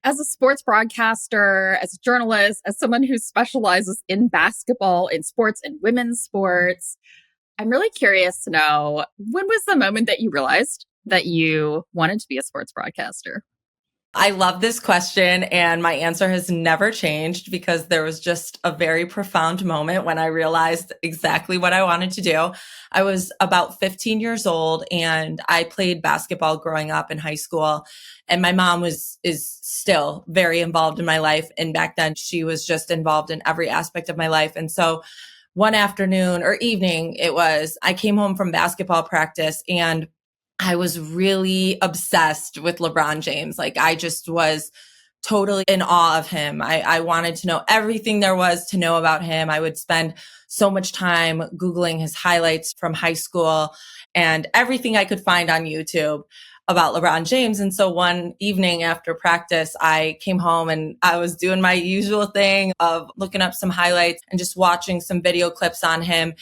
As a sports broadcaster, as a journalist, as someone who specializes in basketball, in sports and women's sports, I'm really curious to know, when was the moment that you realized that you wanted to be a sports broadcaster? I love this question, and my answer has never changed because there was just a very profound moment when I realized exactly what I wanted to do. I was about 15 years old and I played basketball growing up in high school. And my mom is still very involved in my life. And back then she was just involved in every aspect of my life. And so one afternoon or evening I came home from basketball practice and I was really obsessed with LeBron James. Like I just was totally in awe of him. I wanted to know everything there was to know about him. I would spend so much time Googling his highlights from high school and everything I could find on YouTube about LeBron James. And so one evening after practice, I came home and I was doing my usual thing of looking up some highlights and just watching some video clips on him.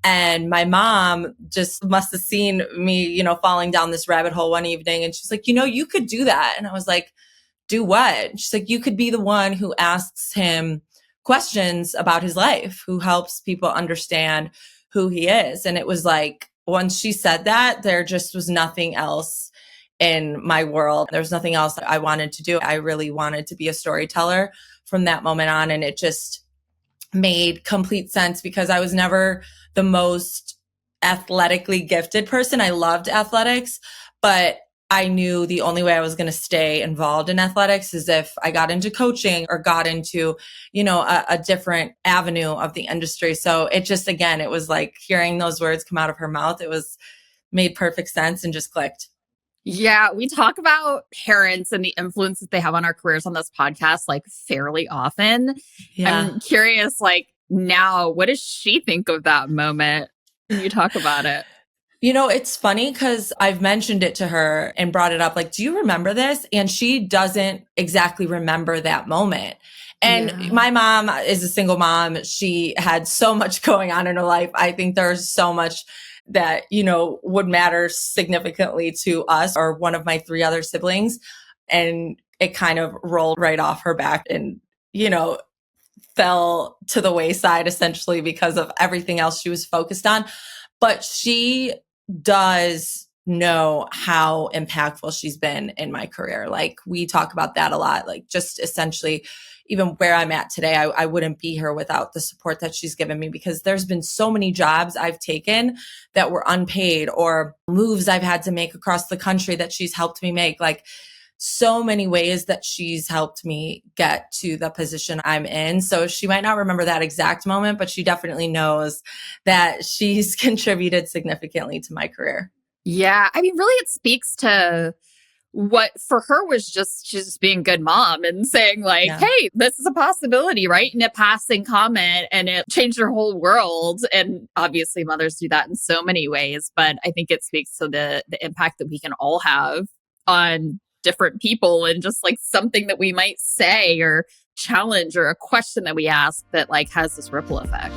And my mom just must have seen me, falling down this rabbit hole one evening. And she's like, you could do that. And I was like, do what? And she's like, you could be the one who asks him questions about his life, who helps people understand who he is. And it was like, once she said that, there just was nothing else in my world. There was nothing else that I wanted to do. I really wanted to be a storyteller from that moment on. And it just made complete sense because I was never the most athletically gifted person. I loved athletics, but I knew the only way I was going to stay involved in athletics is if I got into coaching or got into, a different avenue of the industry. So it just, again, it was like hearing those words come out of her mouth. It was made perfect sense and just clicked. Yeah, we talk about parents and the influence that they have on our careers on this podcast like fairly often. Yeah. I'm curious, like now, what does she think of that moment when you talk about it? It's funny because I've mentioned it to her and brought it up. Like, do you remember this? And she doesn't exactly remember that moment. And my mom is a single mom. She had so much going on in her life. I think there's so much that, would matter significantly to us or one of my three other siblings. And it kind of rolled right off her back and, fell to the wayside essentially because of everything else she was focused on. But she does know how impactful she's been in my career. Like we talk about that a lot, like just essentially even where I'm at today, I wouldn't be here without the support that she's given me because there's been so many jobs I've taken that were unpaid or moves I've had to make across the country that she's helped me make. Like so many ways that she's helped me get to the position I'm in. So she might not remember that exact moment, but she definitely knows that she's contributed significantly to my career. Yeah, I mean, really, it speaks to what for her was she's just being a good mom and saying like, hey, this is a possibility, right? In a passing comment, and it changed her whole world. And obviously mothers do that in so many ways, but I think it speaks to the impact that we can all have on different people and just like something that we might say or challenge or a question that we ask that like has this ripple effect.